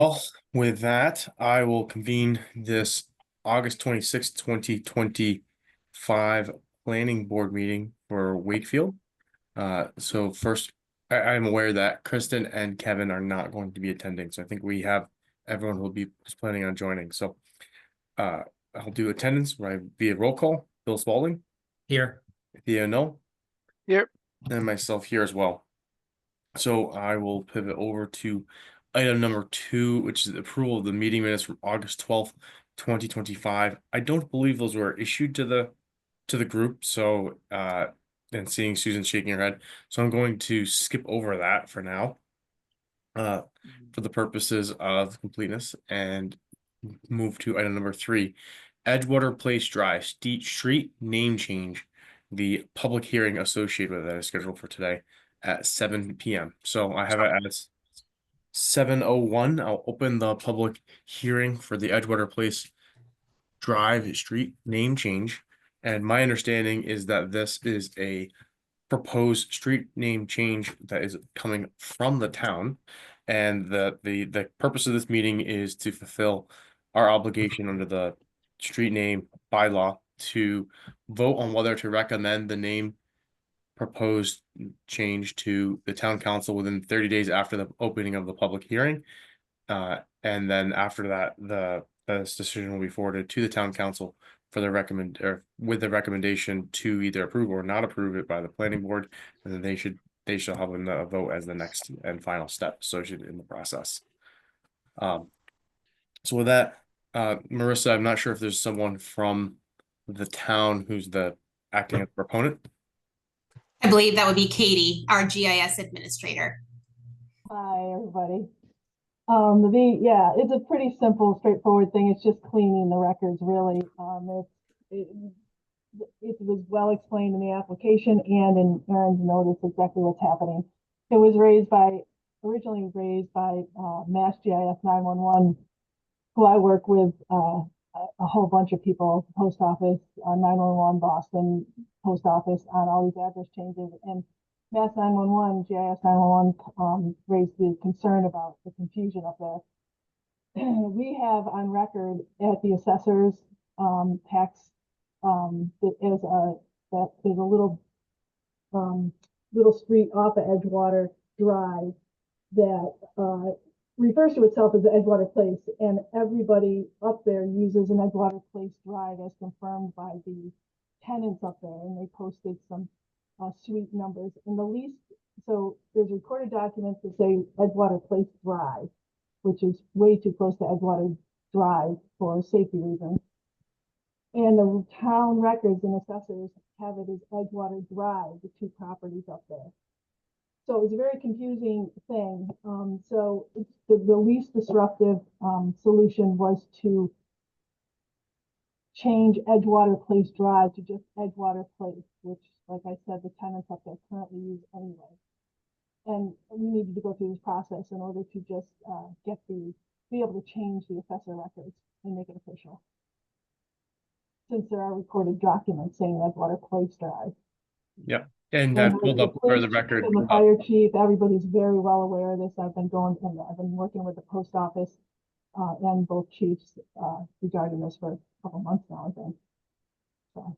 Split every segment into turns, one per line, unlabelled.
Well, with that, I will convene this August 26th, 2025 planning board meeting for Wakefield. So first, I'm aware that Kristen and Kevin are not going to be attending, so I think we have everyone who will be planning on joining. So I'll do attendance via roll call. Bill Spalding
Here.
via no,
Yep.
and myself here as well. So I will pivot over to item number 2, which is the approval of the meeting minutes from August 12th, 2025. I don't believe those were issued to the group. So and seeing Susan shaking her head. So I'm going to skip over that for now. For the purposes of completeness, and move to item number 3. Edgewater Place Drive, street name change. The public hearing associated with that is scheduled for today at 7 p.m. So I have it as 7:01. I'll open the public hearing for the Edgewater Place Drive street name change. And my understanding is that this is a proposed street name change that is coming from the town. And the purpose of this meeting is to fulfill our obligation under the street name bylaw to vote on whether to recommend the name proposed change to the town council within 30 days after the opening of the public hearing. And then after that, this decision will be forwarded to the town council for the with the recommendation to either approve or not approve it by the planning board, and then they shall have a vote as the next and final step associated in the process. So with that, Marissa, I'm not sure if there's someone from the town who's the acting as proponent.
I believe that would be Katie, our GIS administrator.
Hi, everybody. It's a pretty simple, straightforward thing. It's just cleaning the records, really. It was well explained in the application and in Aaron's notice exactly what's happening. It was originally raised by Mass GIS 911, who I work with a whole bunch of people, post office, 911, Boston, post office, on all these address changes. And Mass 911, GIS 911 raised the concern about the confusion up there. We have on record at the assessor's tax that there's a little street off of Edgewater Drive that refers to itself as the Edgewater Place, and everybody up there uses an Edgewater Place Drive as confirmed by the tenants up there, and they posted some suite numbers in the lease. So there's recorded documents that say Edgewater Place Drive, which is way too close to Edgewater Drive for safety reasons. And the town records and assessors have it as Edgewater Drive, the two properties up there. So it was a very confusing thing. So it's the least disruptive solution was to change Edgewater Place Drive to just Edgewater Place, which, like I said, the tenants up there currently use anyway. And we needed to go through this process in order to just be able to change the assessor records and make it official, since there are recorded documents saying Edgewater Place Drive.
Yep. And I've pulled up for the record.
And the fire chief, everybody's very well aware of this. I've been working with the post office and both chiefs regarding this for a couple months now, I think. So.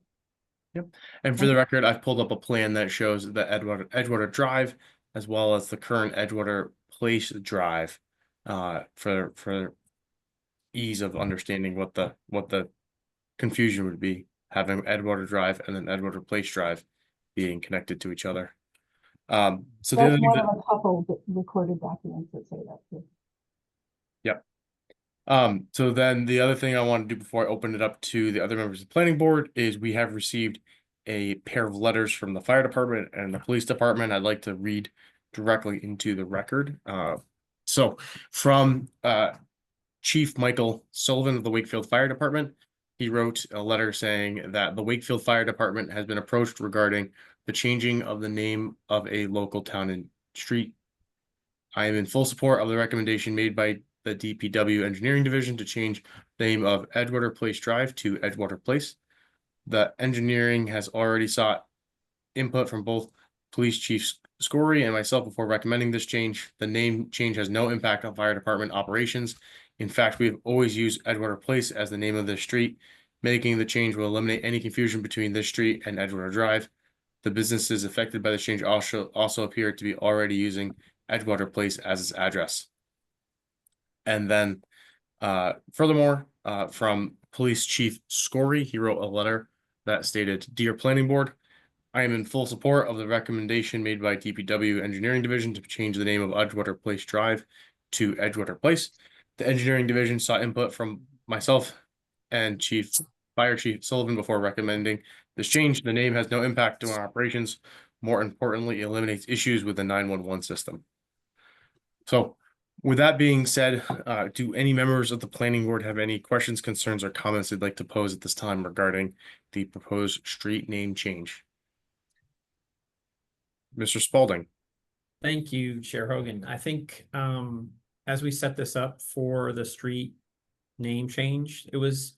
Yep. And for the record, I've pulled up a plan that shows the Edgewater Drive as well as the current Edgewater Place Drive for ease of understanding what the confusion would be, having Edgewater Drive and then Edgewater Place Drive being connected to each other. So
that's one of a couple recorded documents that say that too.
Yep. So then the other thing I want to do before I open it up to the other members of the planning board is we have received a pair of letters from the fire department and the police department. I'd like to read directly into the record. So from Chief Michael Sullivan of the Wakefield Fire Department, he wrote a letter saying that the Wakefield Fire Department has been approached regarding the changing of the name of a local town and street. I am in full support of the recommendation made by the DPW Engineering Division to change the name of Edgewater Place Drive to Edgewater Place. The engineering has already sought input from both police chiefs Scory and myself before recommending this change. The name change has no impact on fire department operations. In fact, we have always used Edgewater Place as the name of this street. Making the change will eliminate any confusion between this street and Edgewater Drive. The businesses affected by this change also appear to be already using Edgewater Place as its address. And then furthermore, from Police Chief Scory, he wrote a letter that stated, "Dear Planning Board, I am in full support of the recommendation made by DPW Engineering Division to change the name of Edgewater Place Drive to Edgewater Place. The Engineering Division sought input from myself and Fire Chief Sullivan before recommending this change. The name has no impact on our operations. More importantly, it eliminates issues with the 911 system." So with that being said, do any members of the planning board have any questions, concerns, or comments they'd like to pose at this time regarding the proposed street name change? Mr. Spalding.
Thank you, Chair Hogan. I think as we set this up for the street name change, it was,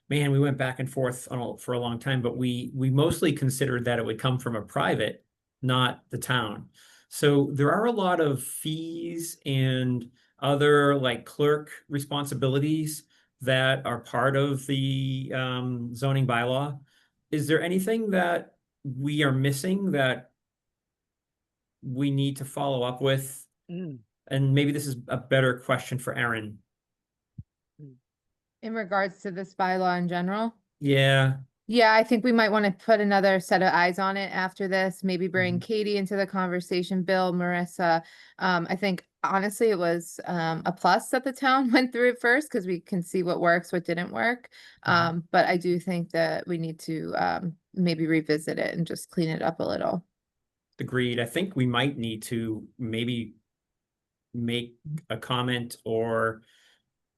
man, we went back and forth for a long time, but we mostly considered that it would come from a private, not the town. So there are a lot of fees and other like clerk responsibilities that are part of the zoning bylaw. Is there anything that we are missing that we need to follow up with? And maybe this is a better question for Erin.
In regards to this bylaw in general?
Yeah,
Yeah, I think we might want to put another set of eyes on it after this, maybe bring Katie into the conversation, Bill, Marissa. I think honestly, it was a plus that the town went through it first because we can see what works, what didn't work. But I do think that we need to maybe revisit it and just clean it up a little.
agreed. I think we might need to maybe make a comment or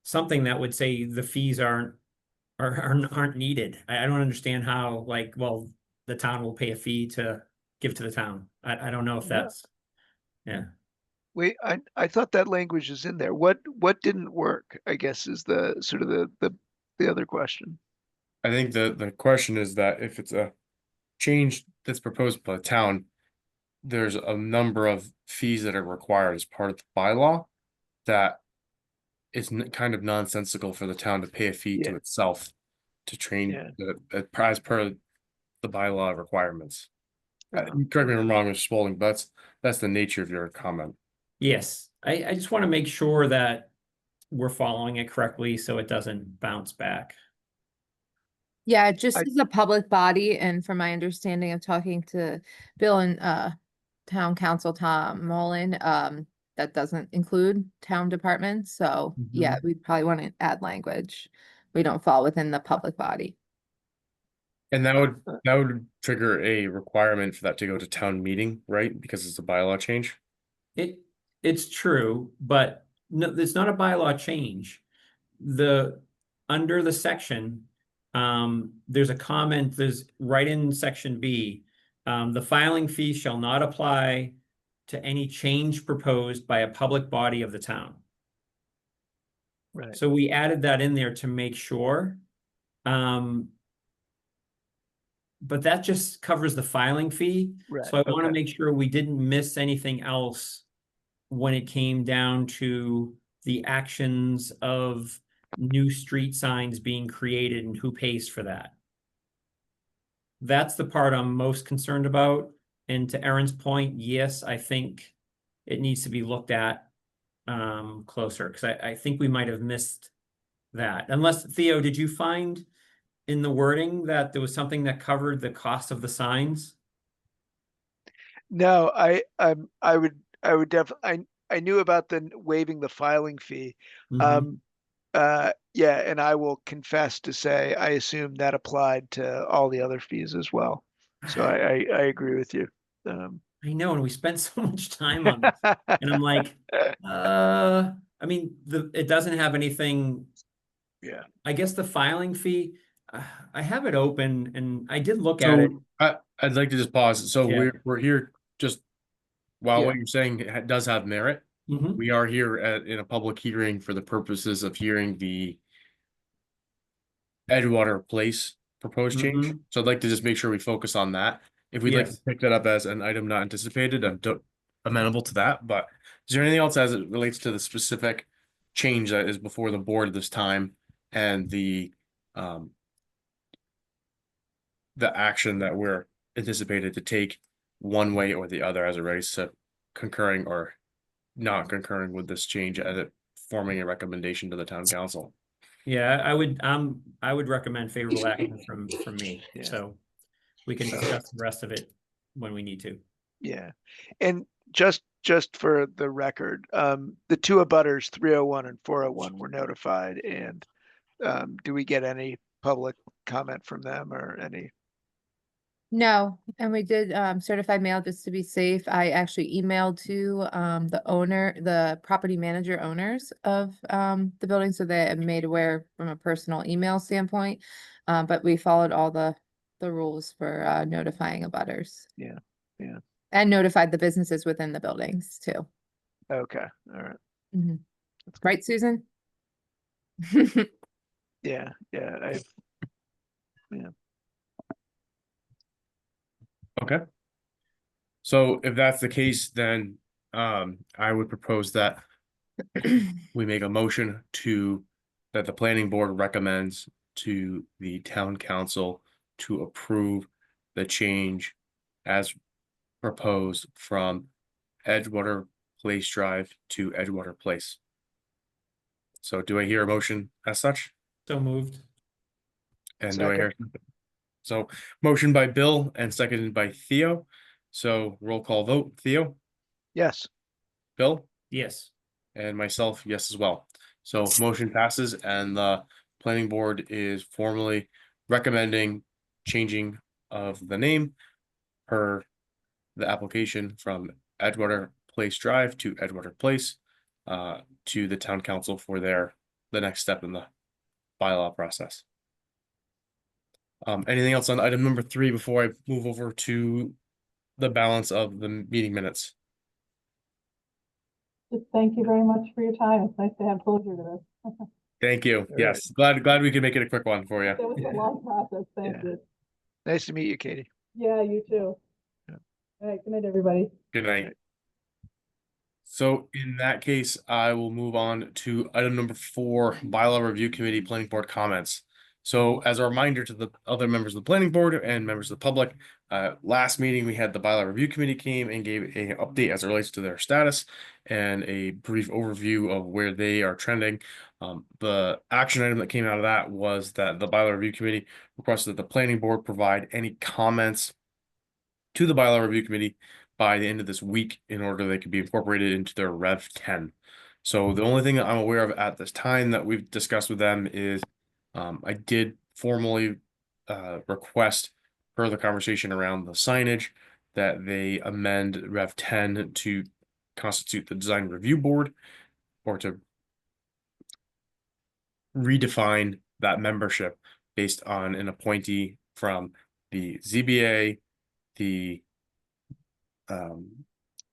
something that would say the fees aren't needed. I don't understand how, like, well, the town will pay a fee to give to the town. I don't know if that's, yeah.
Wait, I thought that language is in there. What didn't work, I guess, is the sort of the other question.
I think the question is that if it's a change that's proposed by the town, there's a number of fees that are required as part of the bylaw that is kind of nonsensical for the town to pay a fee to
Yeah.
itself to train
Yeah.
as per the bylaw requirements. Correct me if I'm wrong, Mr. Spalding, but that's the nature of your comment.
Yes, I just want to make sure that we're following it correctly so it doesn't bounce back.
Yeah, just
I-
as a public body, and from my understanding of talking to Bill and town council Tom Mullen, that doesn't include town departments. So yeah, we'd probably want to add language. We don't fall within the public body.
And that would trigger a requirement for that to go to town meeting, right? Because it's a bylaw change.
It's true, but no, it's not a bylaw change. Under the section, there's a comment, there's right in section B, the filing fee shall not apply to any change proposed by a public body of the town.
Right.
So we added that in there to make sure. But that just covers the filing fee.
Right,
So I want to
okay.
make sure we didn't miss anything else when it came down to the actions of new street signs being created and who pays for that. That's the part I'm most concerned about. And to Erin's point, yes, I think it needs to be looked at closer because I think we might have missed that. Unless, Theo, did you find in the wording that there was something that covered the cost of the signs?
No, I would definitely, I knew about the waiving the filing fee. Yeah, and I will confess to say, I assume that applied to all the other fees as well. So I agree with you.
I know, and we spent so much time on this, and I'm like, I mean, it doesn't have anything.
Yeah.
I guess the filing fee, I have it open and I did look at it.
I'd like to just pause. So
Yeah.
we're here just while
Yeah.
what you're saying does have merit.
Mhm.
We are here in a public hearing for the purposes of hearing the Edgewater Place proposed change.
Mhm.
So I'd like to just make sure we focus on that. if we'd like to
Yes.
pick that up as an item not anticipated, I'm amenable to that, but is there anything else as it relates to the specific change that is before the board this time and the action that we're anticipated to take one way or the other as it relates to concurring or not concurring with this change and it forming a recommendation to the town council?
Yeah, I would recommend favorable action from me,
Yeah.
so we can discuss the rest of it when we need to.
Yeah, and just for the record, the two abutters, 301 and 401 were notified, and do we get any public comment from them or any?
No, and we did certified mail just to be safe. I actually emailed to the property manager owners of the building, so they are made aware from a personal email standpoint. But we followed all the rules for notifying abutters.
Yeah, yeah.
And notified the businesses within the buildings too.
Okay, all right.
Mhm.
That's good.
Right, Susan?
Yeah, yeah,
Okay. So if that's the case, then I would propose that we make a motion that the planning board recommends to the town council to approve the change as proposed from Edgewater Place Drive to Edgewater Place. So do I hear a motion as such?
So moved.
And do I hear? So motion by Bill and seconded by Theo. So roll call vote. Theo,
yes,
Bill,
Yes.
and myself, yes as well. So motion passes and the planning board is formally recommending changing of the name per the application from Edgewater Place Drive to Edgewater Place to the town council for the next step in the bylaw process. Anything else on item number 3 before I move over to the balance of the meeting minutes?
Just thank you very much for your time. It's nice to have closure to this.
Thank you.
right.
Yes, glad we could make it a quick one for you.
That was a long process. Thank
Yeah.
you.
nice to meet you, Katie.
Yeah, you too.
Yeah.
All right, good night, everybody.
Good night. So in that case, I will move on to item number 4, bylaw review committee planning board comments. So as a reminder to the other members of the planning board and members of the public, last meeting we had the bylaw review committee came and gave an update as it relates to their status and a brief overview of where they are trending. The action item that came out of that was that the bylaw review committee requested that the planning board provide any comments to the bylaw review committee by the end of this week in order they could be incorporated into their Rev 10. So the only thing that I'm aware of at this time that we've discussed with them is I did formally request per the conversation around the signage that they amend Rev 10 to constitute the design review board or to redefine that membership based on an appointee from the ZBA, the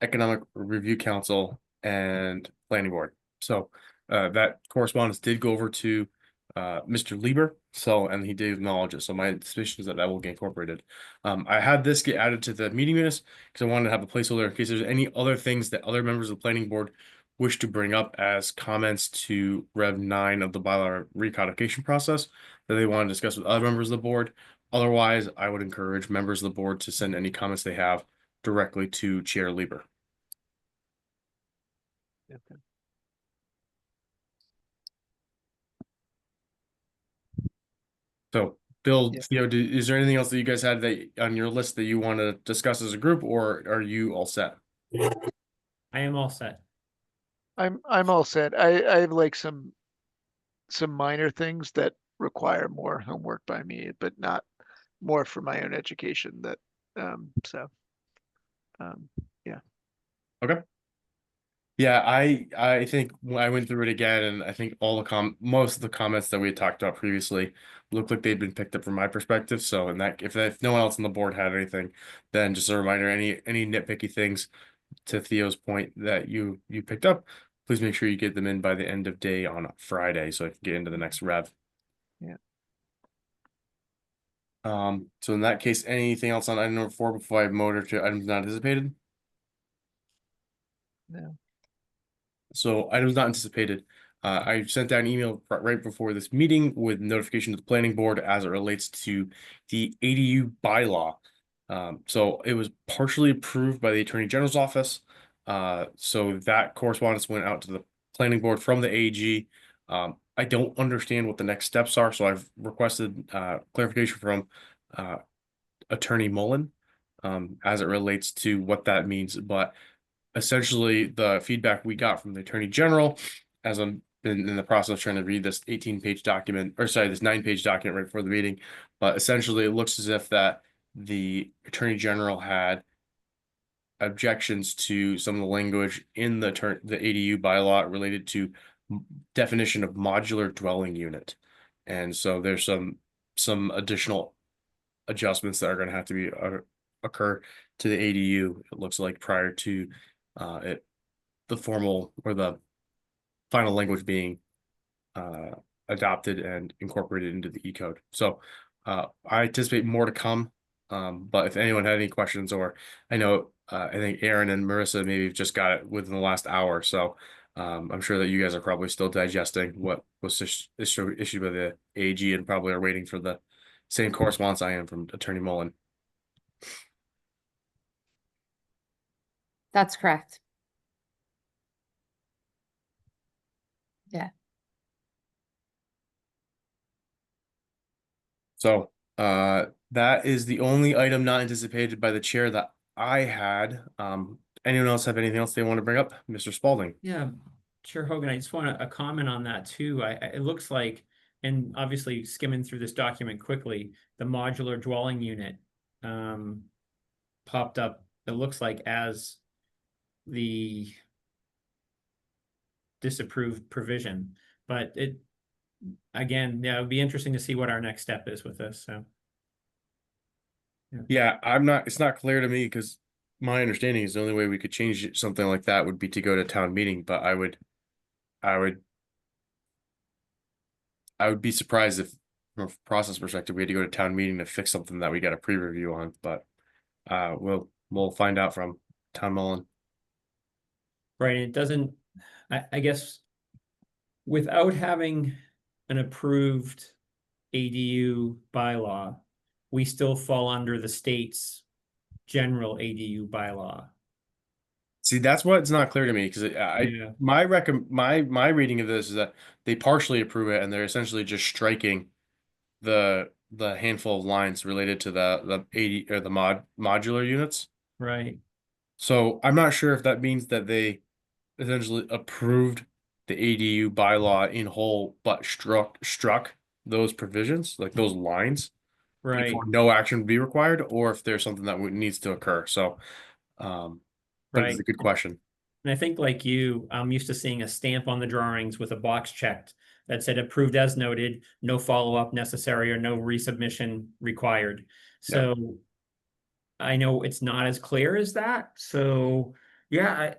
Economic Review Council and Planning Board. So that correspondence did go over to Mr. Lieber, and he did acknowledge it. So my suspicion is that will get incorporated. I had this get added to the meeting minutes because I wanted to have a placeholder in case there's any other things that other members of the Planning Board wish to bring up as comments to Rev 9 of the bylaw recodification process that they want to discuss with other members of the board. Otherwise, I would encourage members of the board to send any comments they have directly to Chair Lieber.
Okay.
So, Bill,
Yeah.
Theo, is there anything else that you guys had that on your list that you want to discuss as a group, or are you all set?
I am all set.
I'm all set. I have like some minor things that require more homework by me, but not more for my own education that yeah.
Okay. Yeah, I think when I went through it again, and I think all the most of the comments that we had talked about previously looked like they'd been picked up from my perspective. So, in that, if no one else on the board had anything, then just a reminder: any nitpicky things, to Theo's point, that you picked up, please make sure you get them in by the end of day on Friday, so I can get into the next rev.
Yeah.
So in that case, anything else on item number 4 before I move over to items not anticipated?
No.
So items not anticipated. I sent out an email right before this meeting with notification to the planning board as it relates to the ADU bylaw. So it was partially approved by the Attorney General's office. So that correspondence went out to the planning board from the AG. I don't understand what the next steps are, so I've requested clarification from Attorney Mullen as it relates to what that means. But essentially, the feedback we got from the Attorney General, as I'm been in the process of trying to read this 18-page document, or sorry, this 9-page document right before the meeting, but essentially it looks as if that the Attorney General had objections to some of the language in the ADU bylaw related to definition of modular dwelling unit. And so there's some additional adjustments that are going to have to be occur to the ADU, it looks like, prior to the formal or the final language being adopted and incorporated into the E code. So I anticipate more to come. But if anyone had any questions, or I know I think Aaron and Marissa maybe just got it within the last hour, so I'm sure that you guys are probably still digesting what was issued by the AG and probably are waiting for the same correspondence I am from Attorney Mullen.
That's correct. Yeah.
So that is the only item not anticipated by the chair that I had. Anyone else have anything else they want to bring up? Mr. Spalding.
Yeah, Chair Hogan, I just want a comment on that too. It looks like, and obviously skimming through this document quickly, the modular dwelling unit popped up, it looks like, as the disapproved provision. But it, again, yeah, it would be interesting to see what our next step is with this, so.
Yeah, it's not clear to me because my understanding is the only way we could change something like that would be to go to town meeting, but I would be surprised if from a process perspective we had to go to town meeting to fix something that we got a pre-review on, but we'll find out from Tom Mullen.
Right, it doesn't, I guess, without having an approved ADU bylaw, we still fall under the state's general ADU bylaw.
See, that's what's not clear to me because
Yeah.
my reading of this is that they partially approve it and they're essentially just striking the handful of lines related to the 80 or the modular units.
Right,
So I'm not sure if that means that they essentially approved the ADU bylaw in whole, but struck those provisions, like those lines.
right,
Therefore, no action would be required, or if there's something that needs to occur. So, but it's
right.
a good question.
And I think, like you, I'm used to seeing a stamp on the drawings with a box checked that said approved as noted, no follow-up necessary or no resubmission required.
Yeah.
So I know it's not as clear as that. So yeah,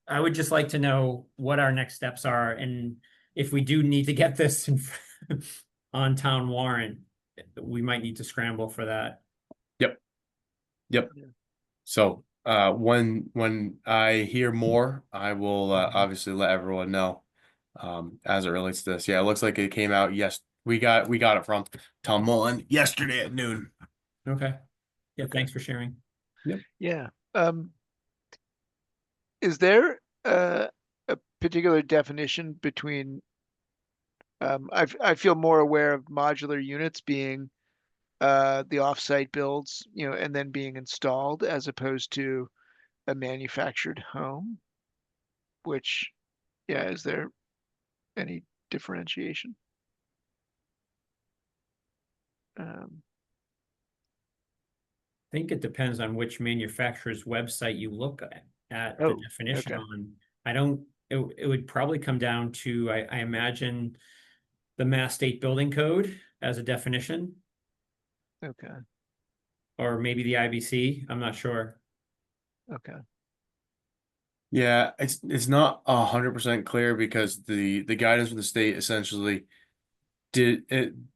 I would just like to know what our next steps are, and if we do need to get this in on town warrant, we might need to scramble for that.
Yep. Yep.
Yeah.
So, when I hear more, I will obviously let everyone know. As it relates to this, yeah, it looks like it came out. Yes, we got it from Tom Mullen yesterday at noon.
Okay. Yeah, thanks for sharing.
Yeah. Is there a particular definition between, I feel more aware of modular units being the offsite builds, and then being installed as opposed to a manufactured home, which, yeah, is there any differentiation?
I think it depends on which manufacturer's website you look at the
Oh,
definition
okay.
on. I don't, it would probably come down to, I imagine, the Mass State Building Code as a definition,
Okay,
or maybe the IBC, I'm not sure.
okay.
Yeah, it's not 100% clear because the guidance from the state essentially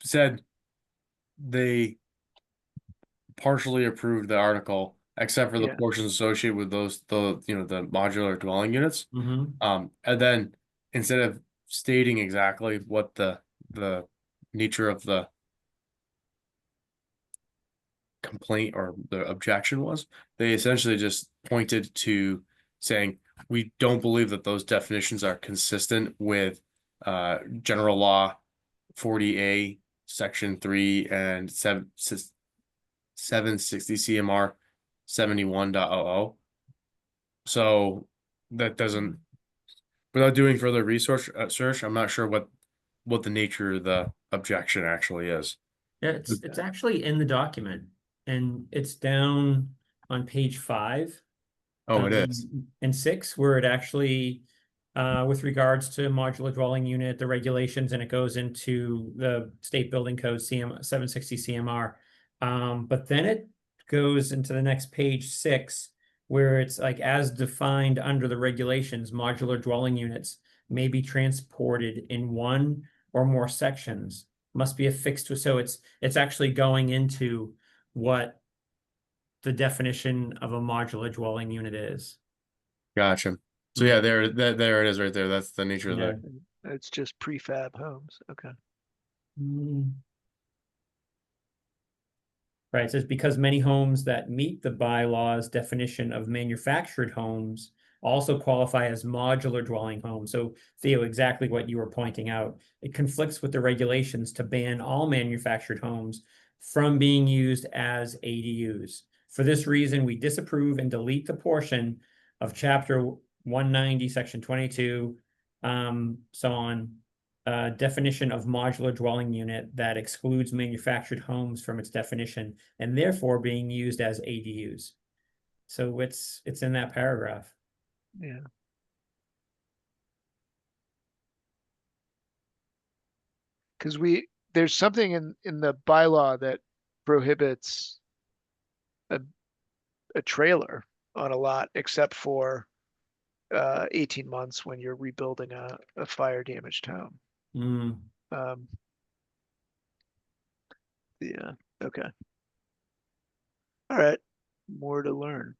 said they partially approved the article, except for the
Yeah.
portions associated with the modular dwelling units.
Mm-hmm.
And then instead of stating exactly what the nature of the complaint or the objection was, they essentially just pointed to saying, we don't believe that those definitions are consistent with general law 40A section 3 and 760 CMR 71.00. So that doesn't, without doing further research search, I'm not sure what the nature of the objection actually is.
Yeah, it's actually in the document, and it's down on page 5.
Oh, it is.
And 6, where it actually, with regards to modular dwelling unit, the regulations, and it goes into the state building code CM 760 CMR. But then it goes into the next page 6, where it's like, as defined under the regulations, modular dwelling units may be transported in one or more sections, must be affixed to, so it's actually going into what the definition of a modular dwelling unit is.
Gotcha. So yeah, there it is right there. That's the nature of
Yeah.
the.
It's just prefab homes. Okay.
Mm. Right, it says because many homes that meet the bylaws definition of manufactured homes also qualify as modular dwelling homes. So Theo, exactly what you were pointing out. It conflicts with the regulations to ban all manufactured homes from being used as ADUs. For this reason, we disapprove and delete the portion of chapter 190, section 22, so on, definition of modular dwelling unit that excludes manufactured homes from its definition and therefore being used as ADUs. So it's in that paragraph.
Yeah. Because there's something in the bylaw that prohibits a trailer on a lot except for 18 months when you're rebuilding a fire damaged home.
Mm.
Um, yeah. Okay. All right. More to learn.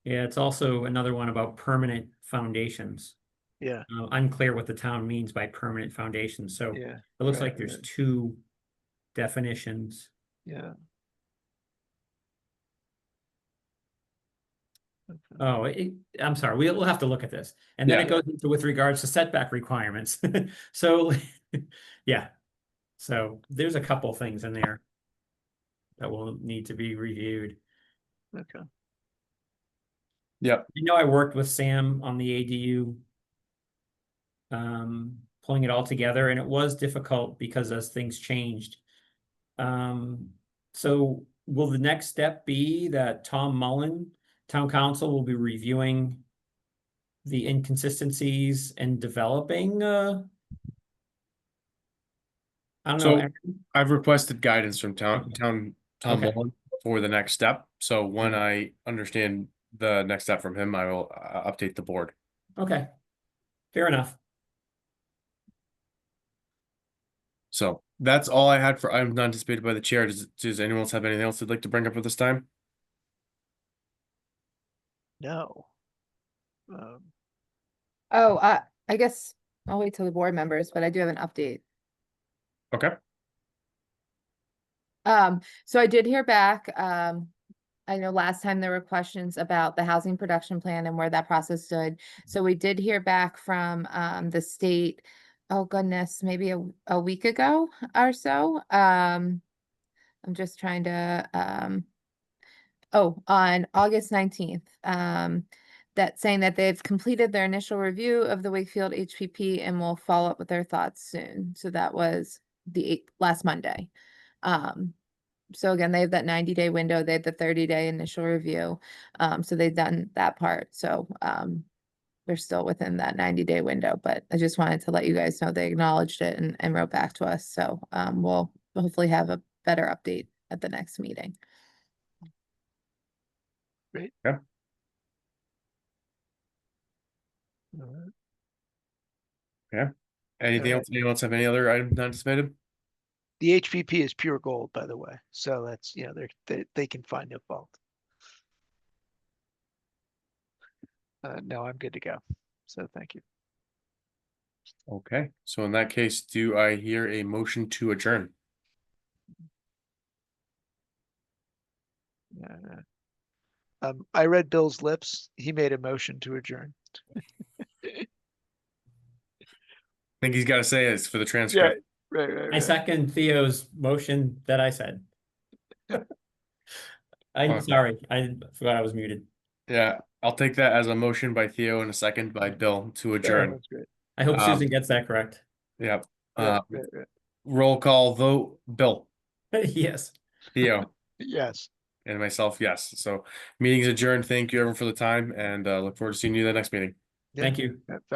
Yeah, it's also another one about permanent foundations.
Yeah.
Unclear what the town means by permanent foundations. So
Yeah.
it looks
Right,
like there's
right.
2 definitions.
Yeah. Okay.
Oh, I'm sorry. We'll have to look at this. And then
Yeah.
it goes into with regards to setback requirements. So, yeah. So there's a couple things in there that will need to be reviewed.
Okay.
Yep.
You know, I worked with Sam on the ADU, pulling it all together, and it was difficult because as things changed. So will the next step be that Tom Mullen, town council, will be reviewing the inconsistencies and developing, I don't know.
So I've requested guidance from
Okay.
Tom
Okay.
Mullen for the next step. So when
Okay.
I understand the next step from him, I will update the board.
Okay, fair enough.
So that's all I had for items not anticipated by the chair. Does anyone else have anything else they'd like to bring up at this time?
No. Um,
Oh, I guess I'll wait till the board members, but I do have an update.
Okay.
So I did hear back, I know last time there were questions about the housing production plan and where that process stood. So we did hear back from, the state, oh goodness, maybe a week ago or so. I'm just trying to, on August 19th, that saying that they've completed their initial review of the Wakefield HPP and will follow up with their thoughts soon. So that was last Monday. So again, they have that 90-day window, they have the 30-day initial review. So they've done that part. So they're still within that 90-day window, but I just wanted to let you guys know they acknowledged it and wrote back to us. So we'll hopefully have a better update at the next meeting.
Great.
Yeah.
All right.
Yeah. Anything
All right.
else? Anyone else have any other items not anticipated?
The HPP is pure gold, by the way. So that's, you know, they can find no fault. No, I'm good to go. So thank you.
Okay, so in that case, do I hear a motion to adjourn?
I read Bill's lips. He made a motion to adjourn.
I think he's got to say it's for the
Yeah,
transcript.
right.
I second Theo's motion that I said. I'm
Fine.
sorry, I forgot I was muted.
Yeah, I'll take that as a motion by Theo and a second by Bill to adjourn.
That's great.
I hope
Um,
Susan gets that correct.
Yep.
Right,
Uh,
right.
roll call vote, Bill,
Yes.
Theo,
Yes.
and myself, yes. So meeting's adjourned. Thank you everyone for the time and look forward to seeing you in the next meeting.
Yeah.
Thank you.
Yeah,